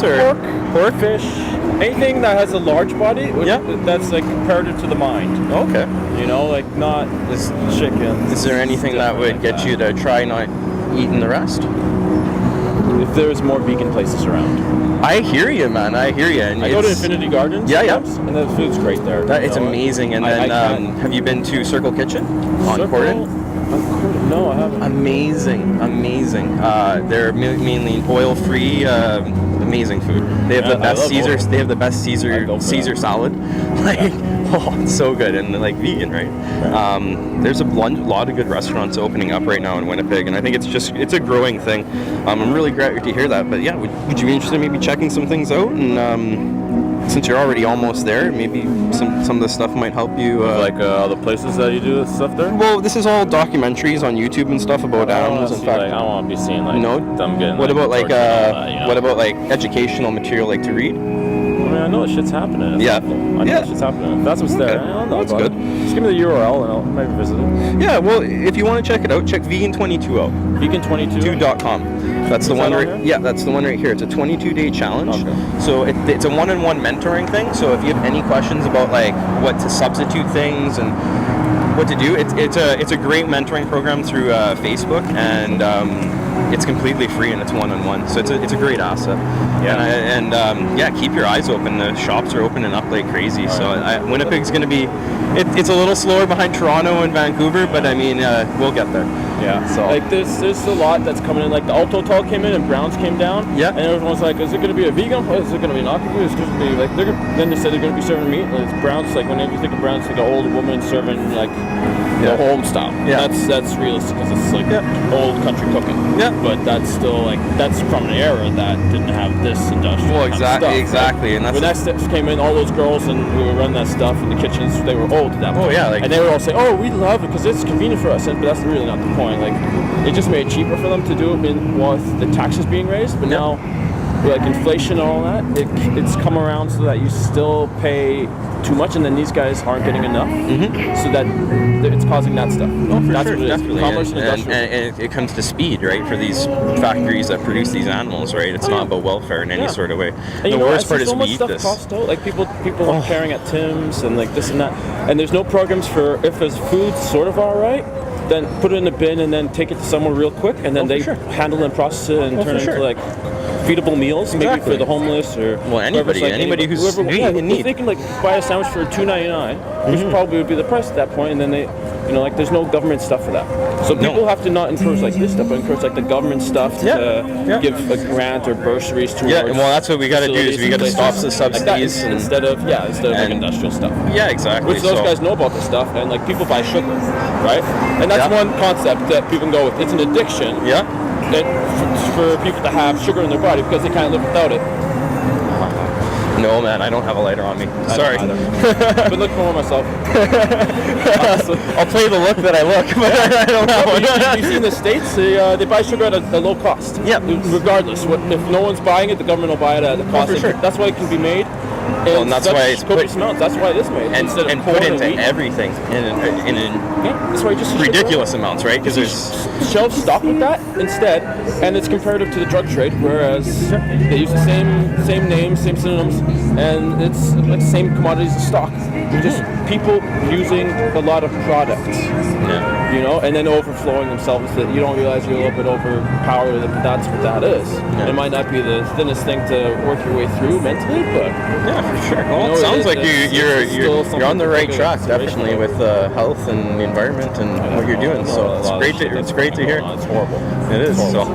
meats or pork, fish, anything that has a large body. That's like comparative to the mind. Okay. You know, like not this chicken. Is there anything that would get you to try not eating the rest? If there's more vegan places around. I hear you, man. I hear you. And I go to Infinity Gardens. Yeah. And the food's great there. It's amazing. And then, have you been to Circle Kitchen on Corden? No, I haven't. Amazing. They're mainly oil-free, amazing food. They have the best Caesar. They have the best Caesar salad. It's so good and like vegan, right? There's a lot of good restaurants opening up right now in Winnipeg, and I think it's a growing thing. I'm really glad to hear that. But yeah, would you be interested in maybe checking some things out? And since you're already almost there, maybe some of the stuff might help you. The places that you do stuff there? Well, this is all documentaries on YouTube and stuff about animals. In fact, I don't want to be seeing them getting. What about what about like educational material, like to read? I mean, I know that shit's happening. I know that shit's happening. If that's what's there, I don't know. That's good. Just give me the URL and I'll maybe visit it. Yeah, well, if you want to check it out, check Vegan22 out. Vegan22.com. That's the one right. Yeah, that's the one right here. It's a 22-day challenge. Okay. So it's a one-on-one mentoring thing. So if you have any questions about like what to substitute things and what to do, it's a great mentoring program through Facebook, and it's completely free and it's one-on-one. So it's a great asset. Yeah. And keep your eyes open. The shops are opening up like crazy. All so Winnipeg's going to be. It's a little slower behind Toronto and Vancouver, but I mean we'll get there. Yeah. So like there's a lot that's coming in. Like the Alto Tall came in and Browns came down. Yeah. And everyone's like, is it going to be a vegan place? Is it going to be an aqua food? Is it going to be like then they said they're going to be serving meat. And it's Browns. Like whenever you think of Browns, like an old woman serving like the home style. Yeah. That's realistic because it's like old country cooking. Yeah. But that's still like that's from an era that didn't have this industrial. Well, exactly. Exactly. And when that came in, all those girls and we were running that stuff in the kitchens, they were old at that point. Oh yeah. And they were all saying, "Oh, we love it because it's convenient for us," but that's really not the point. Like, it just made it cheaper for them to do it with the taxes being raised. But now, with like inflation and all that, it's come around so that you still pay too much, and then these guys aren't getting enough, so that it's causing that stuff. Oh, for that's sure, what it is. definitely. Commerce and industrial. And it comes to speed, right? For these factories that produce these animals, right? It's not about welfare in any sort of way. And the worst part is so we much eat stuff this. costs out. Like people are caring at Tim's and like this and that, and there's no programs for if there's food sort of all right, then put it in a bin and then take it to somewhere real quick, and then they handle and process it and turn it into like feedable meals, maybe for the homeless or anybody who's in need. If they can like buy a sandwich for $2.99, which probably would be the price at that point, and then they, like there's no government stuff for that. So people have to not encourage like this stuff, but encourage like the government stuff to give a grant or bursaries to. Yeah, well that's what we got to do is we got to stop the subsidies like instead of like industrial stuff. Yeah, exactly. Which those guys know about this stuff, and like people buy sugar, right? And that's one concept that people can go with. It's an addiction. Yeah. For people to have sugar in their body because they can't live without it. No, man, I don't have a lighter on me. Sorry. But look for myself. I'll play the look that I look, but I don't know. You see in the States, they buy sugar at a low cost. Yeah. Regardless, if no one's buying it, the government will buy it at a cost. For sure. That's why it can be made. And that's why it's copious amounts. That's why it is made. And put into everything in that's why you just ridiculous amounts, right? Because there's shelves stocked with that instead, and it's comparative to the drug trade. Whereas they use the same names, same synonyms, and it's like the same commodities in stock. Just people using a lot of products, and then overflowing themselves that you don't realize you're a little bit overpowered. That's what that is. It might not be the thinnest thing to work your way through mentally, but for sure. Well, it sounds like you're on the right track, definitely, with health and the environment and what you're doing. So it's great to hear. It's horrible. It is. So,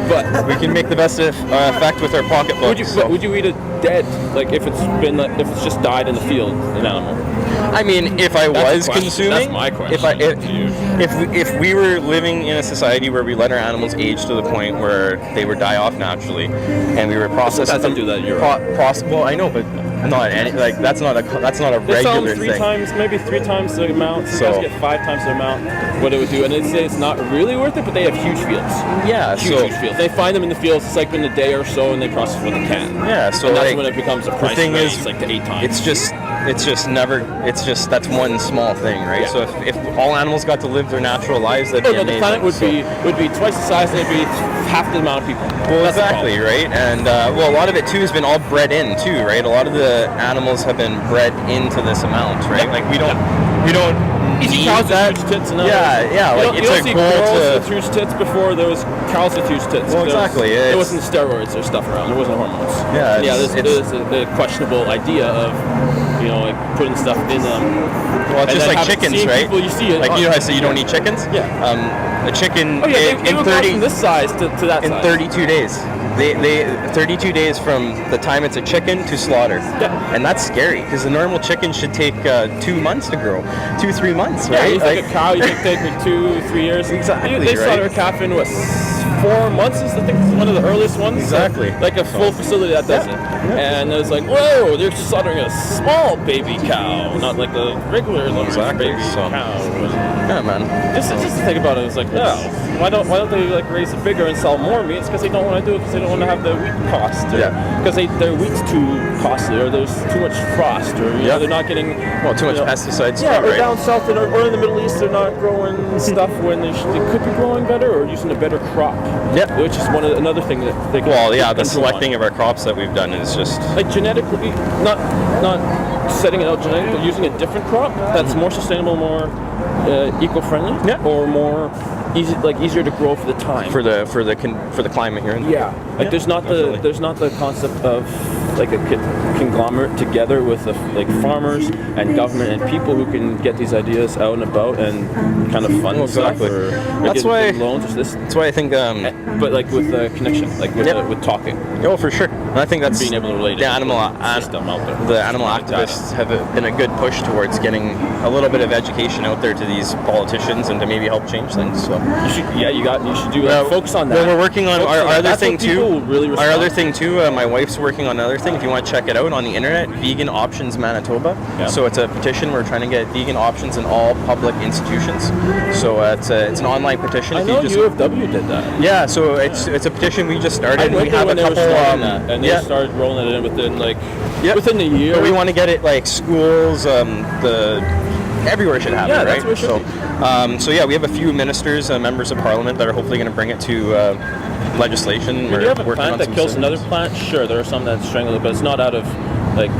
but we can make the best effect with our pocketbook. Would you eat it dead? Like if it's just died in the field, an animal? I mean, if I was consuming, that's my question. If we were living in a society where we let our animals age to the point where they would die off naturally, and we were processing them, do that in Europe. Well, I know, but not any, like that's not a They sell them regular three thing. times, maybe 3 times the amount. Some So- guys get 5 times the amount. What it would do, and they say it's not really worth it, but they have huge fields. Yeah, Huge fields. They find them in the fields. It's like in a day or so, and they process what they can. Yeah, so and that's like, when it becomes a the price thing raise, is, like to 8 times. it's just never. It's just that's one small thing, right? Yeah. So if all animals got to live their natural lives, that'd Oh be no, amazing. the planet So- would be twice the size, and it'd be half the amount of people. Well, That's the exactly, problem. right? And well, a lot of it too has been all bred in too, right? A lot of the animals have been bred into this amount, right? Like we don't You see need cows that. with huge tits and Yeah, You like don't, it's you don't a see goal girls to. with huge tits before there was cows with huge tits. Well, exactly, it's- There wasn't steroids or stuff around. There wasn't hormones. Yeah, yeah. it's- There's a questionable idea of, like putting stuff in them. Well, it's And just then like having chickens, seen right? people, you see it Like on- you know how I say you don't eat chickens? Yeah. A chicken Oh yeah, they in would go 30 from this size to that in size. 32 days. They 32 days from the time it's a chicken to slaughter. Yeah. And that's scary because the normal chicken should take 2 months to grow, 2-3 months, Yeah, right? you think a cow, you think take me 2-3 years. Exactly, They slaughter right? a calf in what, 4 months? I think it's one of the earliest ones. Exactly. Like a full facility that does it. And it was like, whoa, they're slaughtering a small baby cow, not like a regular large Exactly, baby so- cow. Yeah, man. Just to think about it, it's like, no, why don't they like raise it bigger and sell more meat? It's because they don't want to do it because they don't want to have the wheat cost. Yeah. Because their wheat's too costly, or there's too much frost, or you know, they're not getting Well, too much you know, pesticides. yeah, or right? down south or in the Middle East, they're not growing stuff when they could be growing better or using a better crop. Yep. Which is another thing that they can Well, yeah, the improve on. selecting of our crops that we've done is just. Like genetically, not setting it out genetically, but using a different crop that's more sustainable, more eco-friendly, Yeah. or more easier to grow for the time. For the climate here. Yeah, like definitely. there's not the concept of like a conglomerate together with like farmers and government and people who can get these ideas out and about and kind of fund Well, exactly. stuff or That's get why- loans or this. That's why I think. But like with the connection, like with Yep. with talking, Oh, for sure. And I think that's being able to relate the it to animal the system out there. the animal Like that. activists have been a good push towards getting a little bit of education out there to these politicians and to maybe help change things. So. You should do focus on that. Well, we're working on Focus our on that. other That's thing what people too. really Our respond other to. thing too. My wife's working on another thing. If you want to check it out on the internet, Vegan Options Manitoba. Yeah. So it's a petition. We're trying to get vegan options in all public institutions. So it's an online petition. I If know you just, UFW did that. yeah. So it's a petition we just started. I and went we there have when a they were couple. starting that, and they yeah. started rolling it in within Yep. within the year. But we want to get it like schools, everywhere should have Yeah, it, right? that's where it should so yeah, we have a few ministers, members of parliament that are hopefully going to bring it to legislation. When you have a working plant on that some kills systems. another plant, sure, there are some that strangle it, but it's not out of like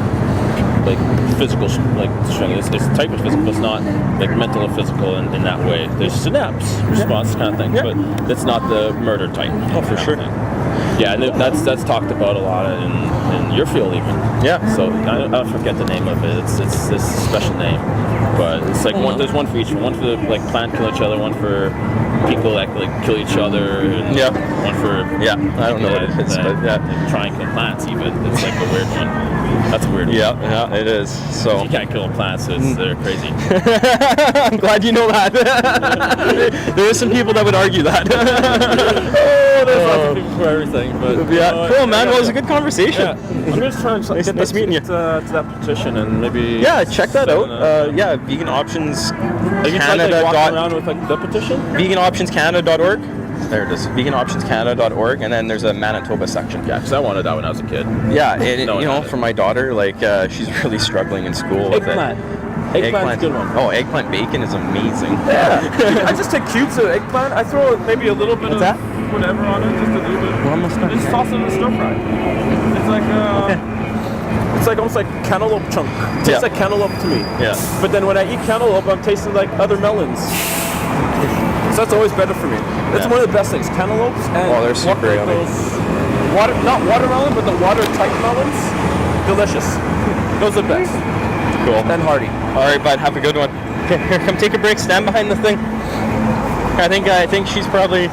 physical strangling. It's a type of physical, but it's not like mental or physical in that way. There's synapse response kind of thing, Yeah. but it's not the murder type. Oh, for kind of sure. thing. Yeah, and that's talked about a lot in your field even. Yeah. So I forget the name of it. It's this special name, but it's like there's one for each one. One for the like plant kill each other. One for people that like kill each other. And Yeah. One for Yeah, I don't know what it is, but yeah. try and kill plants. Even it's like a weird one. That's a weird one. Yeah, it is. So You can't kill plants. So they're crazy. I'm glad you know that. There is some people that would argue that. There's lots of people for everything, but Yeah, you know, cool, man. Well, it was a good conversation. Yeah, I'm just trying to Nice- get nice meeting you. to that petition and maybe. Yeah, check that out. send Yeah, vegan options Have you tried like walking around with like the petition? veganoptionscanada.org. There it is. veganoptionscanada.org, and then there's a Manitoba section. Yeah, because I wanted that when I was a kid. Yeah, and No, you know, not for my daughter, like she's really struggling in school with Eggplant. it. Eggplant's a good one. Oh, eggplant bacon is amazing. Yeah. I just take cubes of eggplant. I throw maybe a little bit of that? whatever on it, just a little bit. We're almost done. Just toss it in the stir fry. It's like it's like almost like cantaloupe chunk. Tastes Yeah. like cantaloupe to me. Yeah. But then when I eat cantaloupe, I'm tasting like other melons. So that's always better for me. That's Yeah. one of the best things. Cantaloupes and Oh, they're super yummy. not watermelon, but the water type melons. Delicious. Those are the best. Cool. And hearty. All right, bud. Have a good one. Okay, here, come take a break. Stand behind the thing. I think she's probably